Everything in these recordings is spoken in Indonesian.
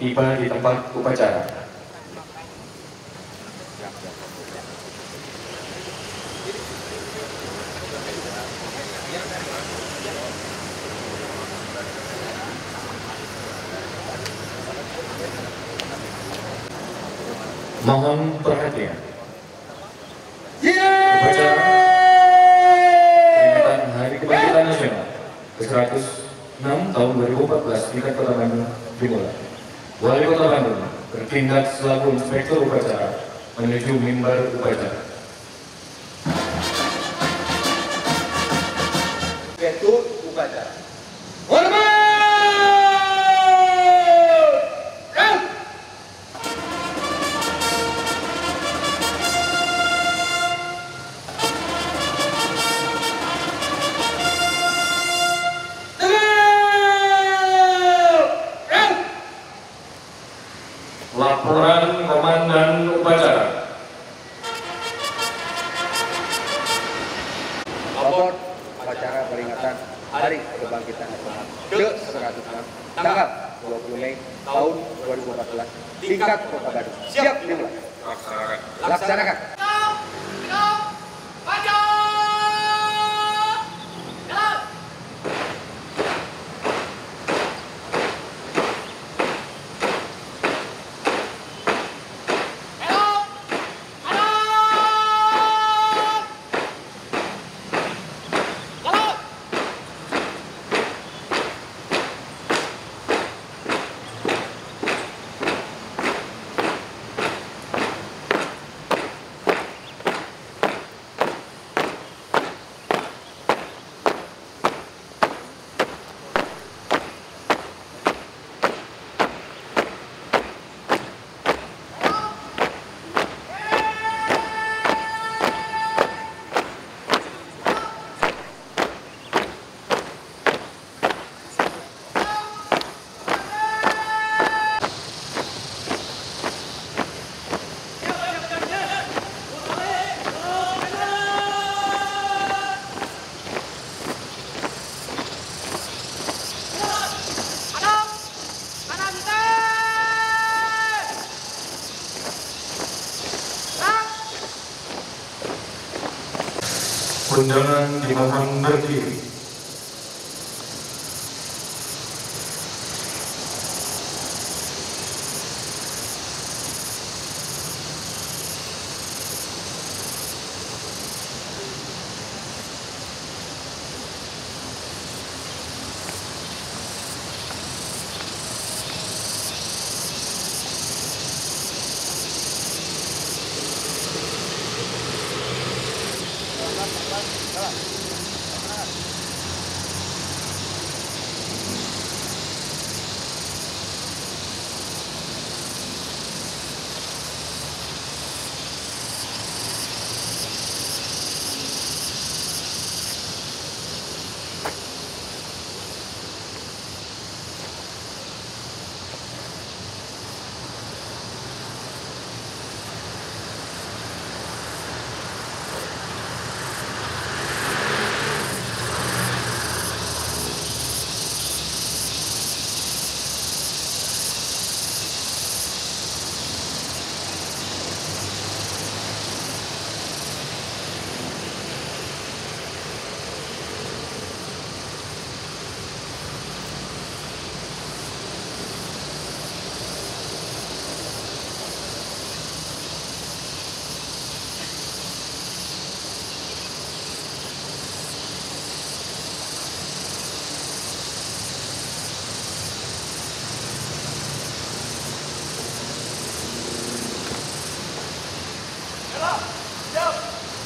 Tiba di tempat upacara. Mohon perhatian. Upacara peringatan Hari Kebangkitan Nasional ke-106 tahun 2014 tingkat Kota Bandung dimulai. Wali Kota Bandung bertindak selaku inspektur upacara menuju mimbar upacara. Yaitu upacara. Laporan Komandan Upacara. Lapor upacara peringatan Hari Kebangkitan Nasional ke-106 tanggal 20 Mei tahun 2014 tingkat Kota Bandung. Siap dimulai. Laksanakan. Undangan dimohon berdiri.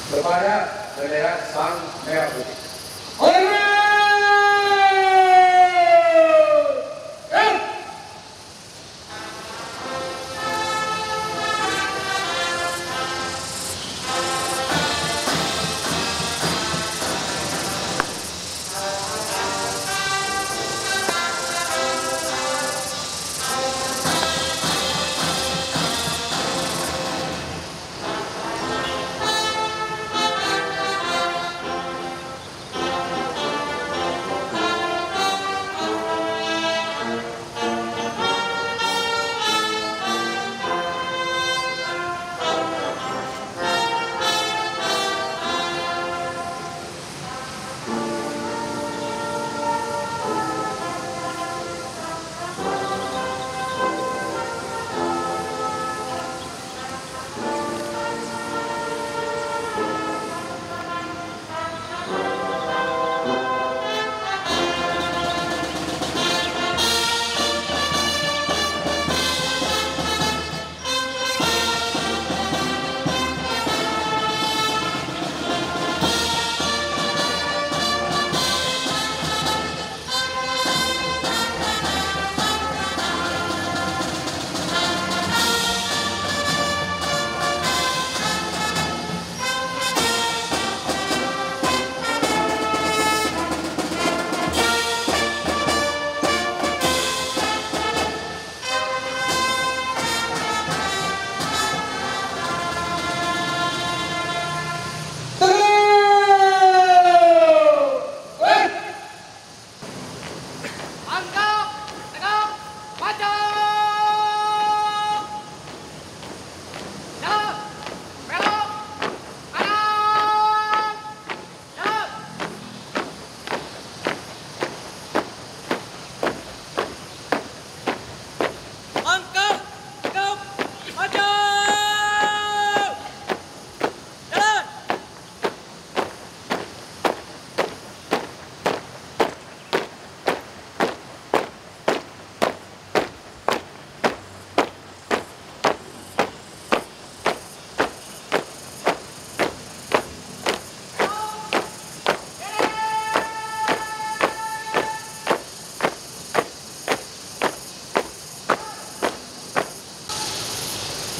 Kepada bendera Sang Merah Putih.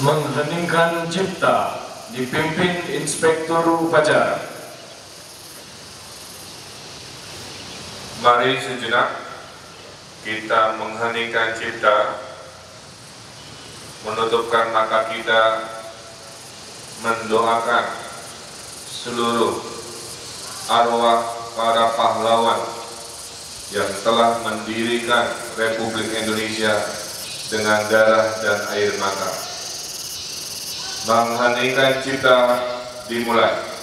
Mengheningkan cipta dipimpin Inspektur Upacara. Mari sejenak kita mengheningkan cipta, menutupkan mata kita, mendoakan seluruh arwah para pahlawan yang telah mendirikan Republik Indonesia dengan darah dan air mata. Mengheningkan cipta dimulai.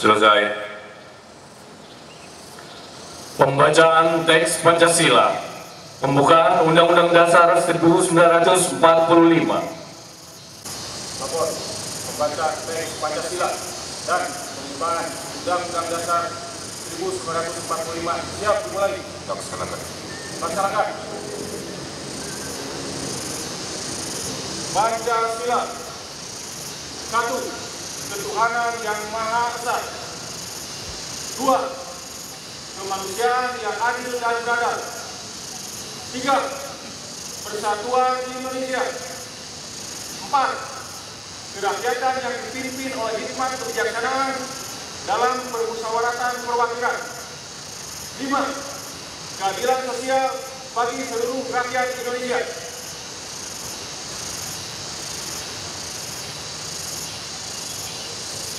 Selesai. Pembacaan teks Pancasila. Pembukaan Undang-Undang Dasar 1945. Lapor pembacaan teks Pancasila dan pembukaan Undang-Undang Dasar 1945 siap dimulai. Laksanakan. Laksanakan. Pancasila. 1. Ketuhanan yang Maha Esa. 2. Kemanusiaan yang adil dan beradab. 3. Persatuan Indonesia. 4. Kerakyatan yang dipimpin oleh hikmat kebijaksanaan dalam permusyawaratan perwakilan. 5. Keadilan sosial bagi seluruh rakyat Indonesia.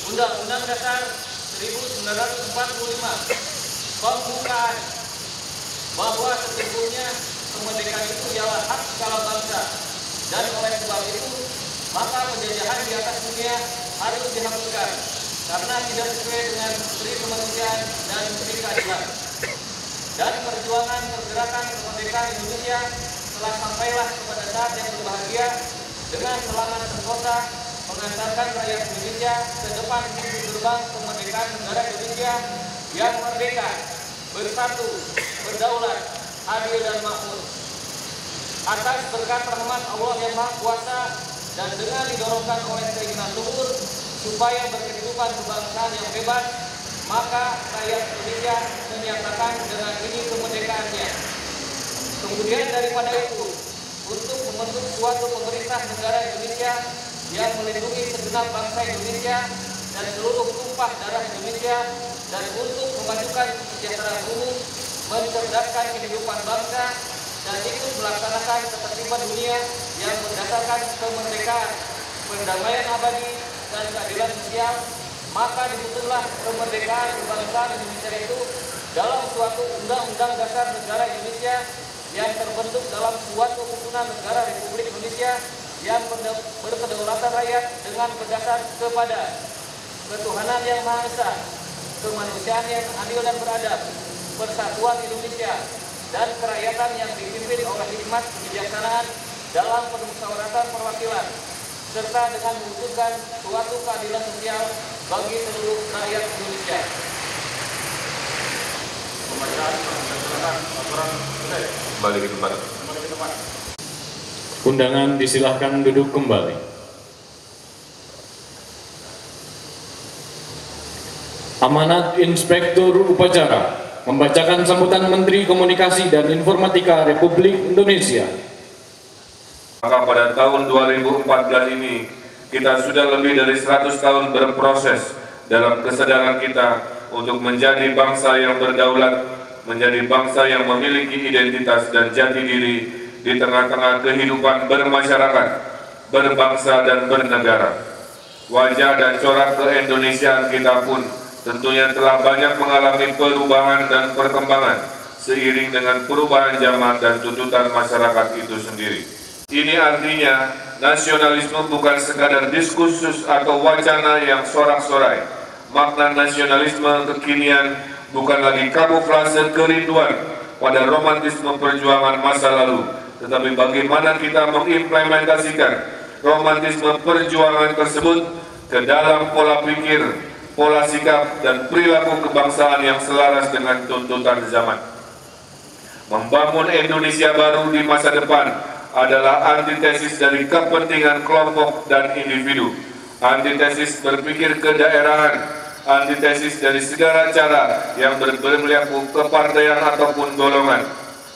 Undang-Undang Dasar 1945 pembukaan bahwa sesungguhnya kemerdekaan itu ialah hak segala bangsa, dan oleh sebab itu maka penjajahan di atas dunia harus dihapuskan karena tidak sesuai dengan prinsip kemanusiaan dan prinsip keadilan. Dan perjuangan pergerakan kemerdekaan Indonesia telah sampailah kepada saat yang berbahagia dengan selangan sentosa mengantarkan rakyat Indonesia ke depan pintu gerbang kemerdekaan negara Indonesia yang merdeka, bersatu, berdaulat, adil dan makmur. Atas berkat rahmat Allah yang Maha Kuasa dan dengan didorongkan oleh keinginan luhur supaya berkehidupan kebangsaan yang bebas, maka rakyat Indonesia menyatakan dengan ini kemerdekaannya. Kemudian daripada itu, untuk membentuk suatu pemerintah negara Indonesia yang melindungi segenap bangsa Indonesia dan seluruh tumpah darah Indonesia, dan untuk memajukan kesejahteraan umum, mencerdaskan kehidupan bangsa, dan ikut melaksanakan ketertiban dunia yang berdasarkan kemerdekaan, perdamaian abadi, dan keadilan sosial, maka dibutuhlah kemerdekaan kebangsaan Indonesia itu dalam suatu Undang-Undang Dasar Negara Indonesia yang terbentuk dalam suatu susunan negara Republik Indonesia yang berkedaulatan rakyat dengan berdasar kepada ketuhanan yang Maha Esa, kemanusiaan yang adil dan beradab, persatuan Indonesia, dan kerakyatan yang dipimpin oleh hikmat kebijaksanaan dalam permusyawaratan perwakilan. serta dengan mewujudkan suatu keadilan sosial bagi seluruh rakyat Indonesia. Kembali ke tempat. Undangan disilahkan duduk kembali. Amanat Inspektur Upacara membacakan sambutan Menteri Komunikasi dan Informatika Republik Indonesia. Maka pada tahun 2014 ini kita sudah lebih dari 100 tahun berproses dalam kesadaran kita untuk menjadi bangsa yang berdaulat, menjadi bangsa yang memiliki identitas dan jati diri di tengah-tengah kehidupan bermasyarakat, berbangsa dan bernegara. Wajah dan corak keindonesiaan kita pun tentunya telah banyak mengalami perubahan dan perkembangan seiring dengan perubahan zaman dan tuntutan masyarakat itu sendiri. Ini artinya nasionalisme bukan sekadar diskursus atau wacana yang sorak-sorai. Makna nasionalisme kekinian bukan lagi kamuflase kerinduan pada romantisme perjuangan masa lalu, tetapi bagaimana kita mengimplementasikan romantisme perjuangan tersebut ke dalam pola pikir, pola sikap, dan perilaku kebangsaan yang selaras dengan tuntutan zaman. Membangun Indonesia baru di masa depan adalah antitesis dari kepentingan kelompok dan individu, antitesis berpikir kedaerahan, antitesis dari segala cara yang berperilaku kepartaian ataupun golongan.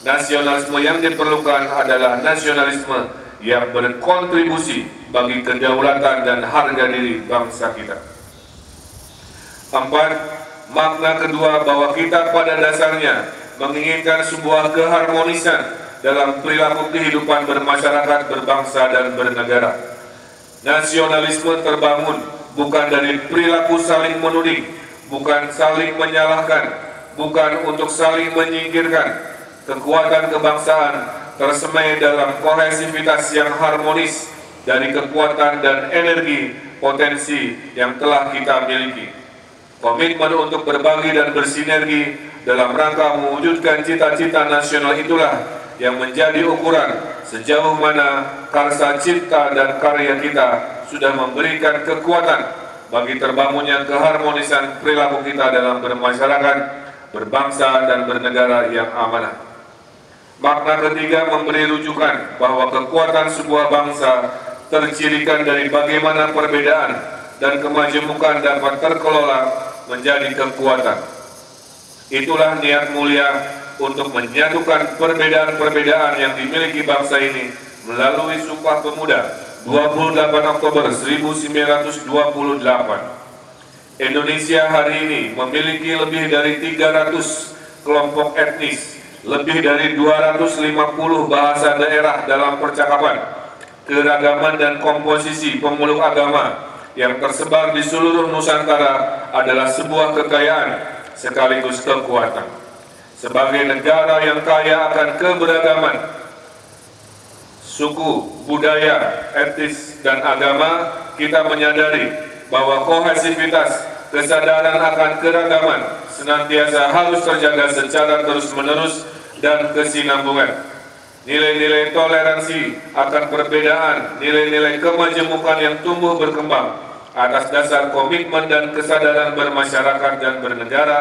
Nasionalisme yang diperlukan adalah nasionalisme yang berkontribusi bagi kedaulatan dan harga diri bangsa kita. 4. Makna kedua bahwa kita pada dasarnya menginginkan sebuah keharmonisan dalam perilaku kehidupan bermasyarakat, berbangsa, dan bernegara. Nasionalisme terbangun bukan dari perilaku saling menuding, bukan saling menyalahkan, bukan untuk saling menyingkirkan. Kekuatan kebangsaan tersemai dalam kohesivitas yang harmonis dari kekuatan dan energi potensi yang telah kita miliki. Komitmen untuk berbagi dan bersinergi dalam rangka mewujudkan cita-cita nasional itulah yang menjadi ukuran sejauh mana karsa cipta dan karya kita sudah memberikan kekuatan bagi terbangunnya keharmonisan perilaku kita dalam bermasyarakat, berbangsa, dan bernegara yang amanah. Makna ketiga memberi rujukan bahwa kekuatan sebuah bangsa tercirikan dari bagaimana perbedaan dan kemajemukan dapat terkelola menjadi kekuatan. Itulah niat mulia untuk menyatukan perbedaan-perbedaan yang dimiliki bangsa ini melalui Sumpah Pemuda 28 Oktober 1928. Indonesia hari ini memiliki lebih dari 300 kelompok etnis, lebih dari 250 bahasa daerah dalam percakapan, keragaman dan komposisi pemeluk agama yang tersebar di seluruh Nusantara adalah sebuah kekayaan sekaligus kekuatan. Sebagai negara yang kaya akan keberagaman suku, budaya, etnis, dan agama, kita menyadari bahwa kohesivitas, kesadaran akan keragaman senantiasa harus terjaga secara terus-menerus dan kesinambungan. Nilai-nilai toleransi akan perbedaan, nilai-nilai kemajemukan yang tumbuh berkembang atas dasar komitmen dan kesadaran bermasyarakat dan bernegara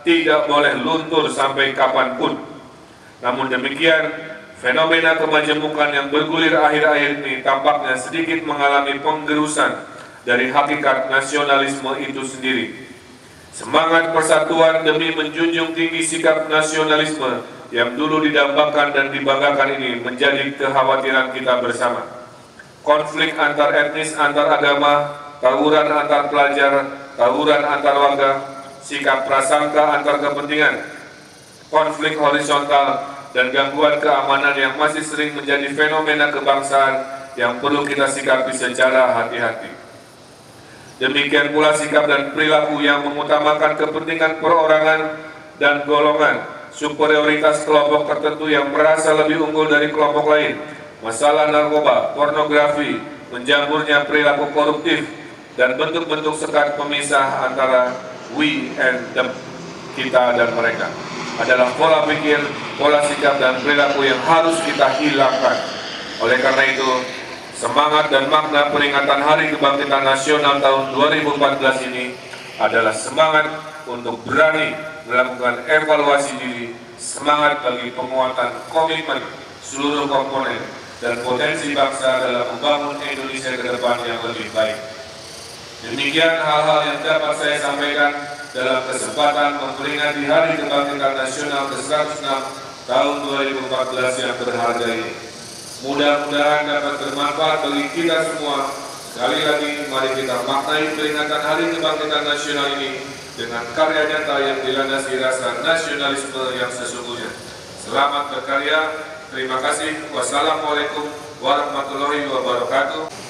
tidak boleh luntur sampai kapanpun. Namun demikian, fenomena kemajemukan yang bergulir akhir-akhir ini tampaknya sedikit mengalami penggerusan dari hakikat nasionalisme itu sendiri. Semangat persatuan demi menjunjung tinggi sikap nasionalisme yang dulu didambakan dan dibanggakan ini menjadi kekhawatiran kita bersama. Konflik antar etnis, antar agama, tawuran antar pelajar, tawuran antar warga, sikap prasangka antar kepentingan, konflik horizontal, dan gangguan keamanan yang masih sering menjadi fenomena kebangsaan yang perlu kita sikapi secara hati-hati. Demikian pula sikap dan perilaku yang mengutamakan kepentingan perorangan dan golongan, superioritas kelompok tertentu yang merasa lebih unggul dari kelompok lain, masalah narkoba, pornografi, menjamurnya perilaku koruptif, dan bentuk-bentuk sekat pemisah antara we and them, kita dan mereka, adalah pola pikir, pola sikap, dan perilaku yang harus kita hilangkan. Oleh karena itu, Semangat dan makna peringatan Hari Kebangkitan Nasional tahun 2014 ini adalah semangat untuk berani melakukan evaluasi diri, semangat bagi penguatan komitmen seluruh komponen dan potensi bangsa dalam membangun Indonesia ke depan yang lebih baik. Demikian hal-hal yang dapat saya sampaikan dalam kesempatan memperingati Hari Kebangkitan Nasional ke-106 tahun 2014 yang berharga ini. Mudah-mudahan dapat bermanfaat bagi kita semua. Sekali lagi, mari kita maknai peringatan Hari Kebangkitan Nasional ini dengan karya nyata yang dilandasi rasa nasionalisme yang sesungguhnya. Selamat berkarya. Terima kasih. Wassalamualaikum warahmatullahi wabarakatuh.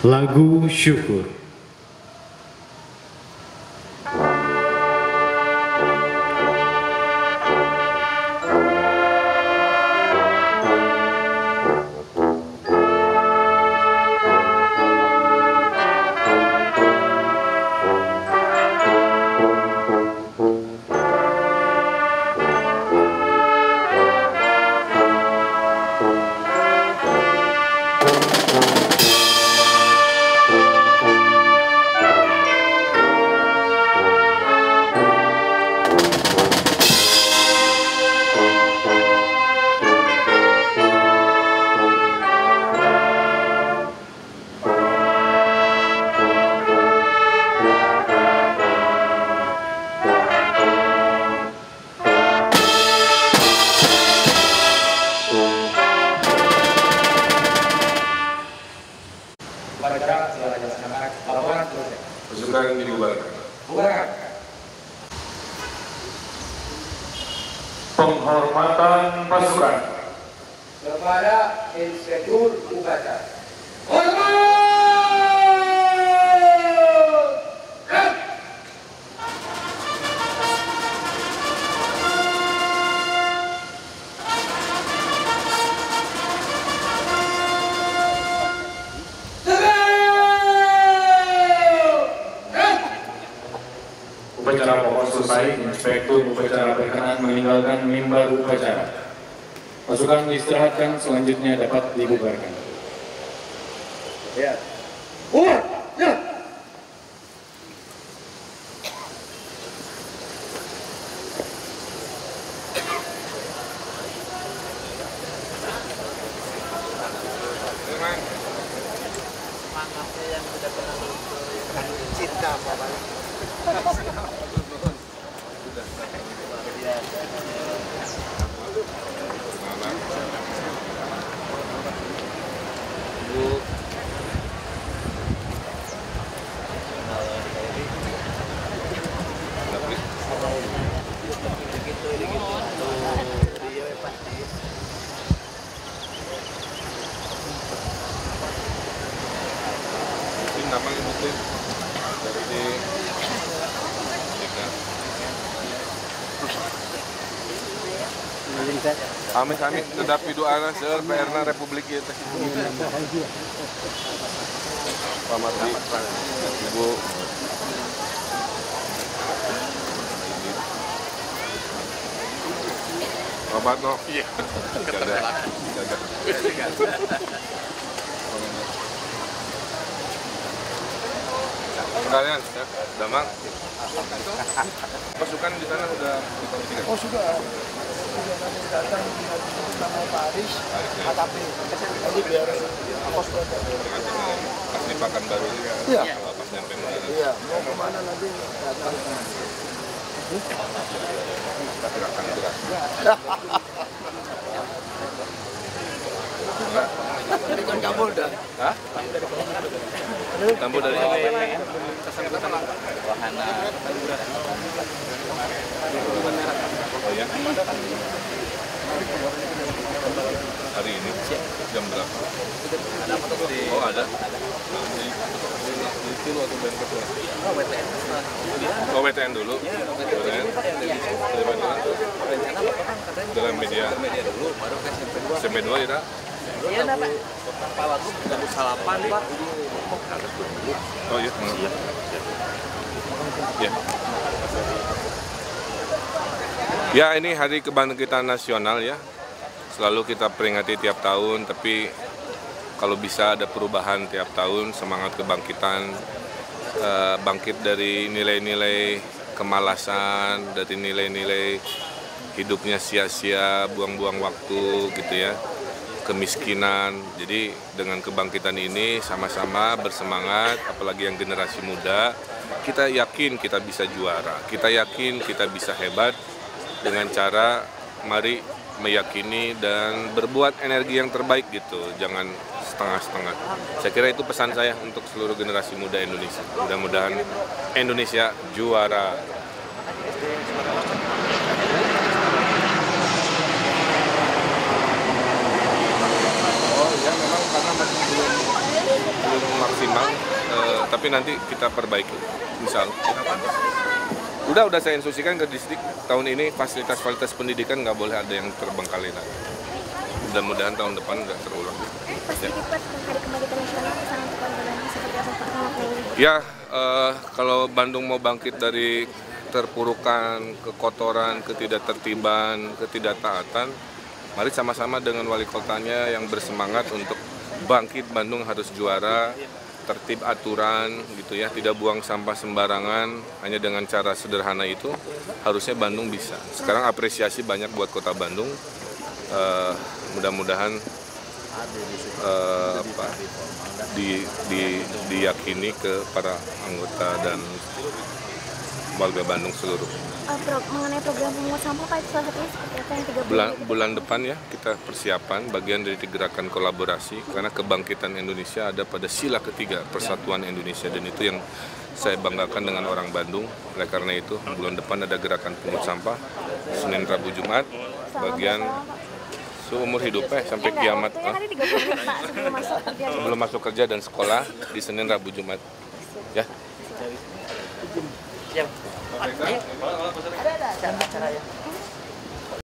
Lagu Syukur. Upacara telah dilaksanakan. Laporan selesai. Pasukan dibubarkan. Bubarkan. Penghormatan pasukan. Kepada Inspektur Upacara. Upacara pokok selesai, Inspektur Upacara berkenan meninggalkan mimbar upacara. Pasukan diistirahatkan, selanjutnya dapat dibubarkan. Ya. Bubar. Ya. Namanya Muslim dari di Amin tetapi doa seueur PR-na Republik ieu teh. Pak Mardi, Ibu obat no. Iya. Jaga. Sekalian, ya, Damang. Pasukan di sana udah dikonfirmasi. Oh sudah datang sama Pak Aris, AKP. Jadi biar apa sudah Pas di Pekanbaru juga. Iya. Kalau pas nyampe Iya, mau kemana nanti datang. gerakan gerak. Ini kan kamu udah. Hah? Kamu dari Wahana. Oh ya? Hari ini jam berapa? Oh ada. Di Kilo atau BNP Ketua? Oh WTN dulu. WTN. Dari mana? Dalam media. Dulu baru ke SMP 2. SMP 2 ya? Iya, Pak. Pak Wagub udah salapan, Pak. Oh iya. Ya. Ya ini Hari Kebangkitan Nasional ya. Selalu kita peringati tiap tahun, tapi kalau bisa ada perubahan tiap tahun, semangat kebangkitan, bangkit dari nilai-nilai kemalasan, dari nilai-nilai hidupnya sia-sia, buang-buang waktu gitu ya, kemiskinan. Jadi dengan kebangkitan ini sama-sama bersemangat, apalagi yang generasi muda, kita yakin kita bisa juara, kita yakin kita bisa hebat dengan cara mari meyakini dan berbuat energi yang terbaik gitu, jangan setengah-setengah. Saya kira itu pesan saya untuk seluruh generasi muda Indonesia. Mudah-mudahan Indonesia juara. Oh ya, memang karena masih belum belum maksimal, tapi nanti kita perbaiki, misal. Udah saya instruksikan ke distrik, tahun ini fasilitas pendidikan nggak boleh ada yang terbengkalai lagi. Mudah-mudahan tahun depan nggak terulang. Sedikit Pak, Hari Kebangkitan Nasional pesan untuk warga Bandung seperti apa Pak memaknainya? Ya, kalau Bandung mau bangkit dari terpurukan, kekotoran, ketidaktertiban, ketidaktaatan, mari sama-sama dengan wali kotanya yang bersemangat untuk bangkit. Bandung harus juara, tertib aturan gitu ya, tidak buang sampah sembarangan. Hanya dengan cara sederhana itu harusnya Bandung bisa. Sekarang apresiasi banyak buat kota Bandung. Mudah-mudahan diyakini ke para anggota dan warga Bandung seluruh. Mengenai program pemungut sampah Pak, itu salah satunya seperti apa yang 3 Bulan depan ya kita persiapan bagian dari gerakan kolaborasi, karena kebangkitan Indonesia ada pada sila ketiga Persatuan Indonesia, dan itu yang saya banggakan dengan orang Bandung. Oleh karena itu bulan depan ada gerakan pungut sampah Senin, Rabu, Jumat, bagian seumur hidupnya sampai kiamat. Waktunya tadi 30 menit Pak sebelum masuk kerja dan sekolah di Senin, Rabu, Jumat. Ya. Ada acara ya.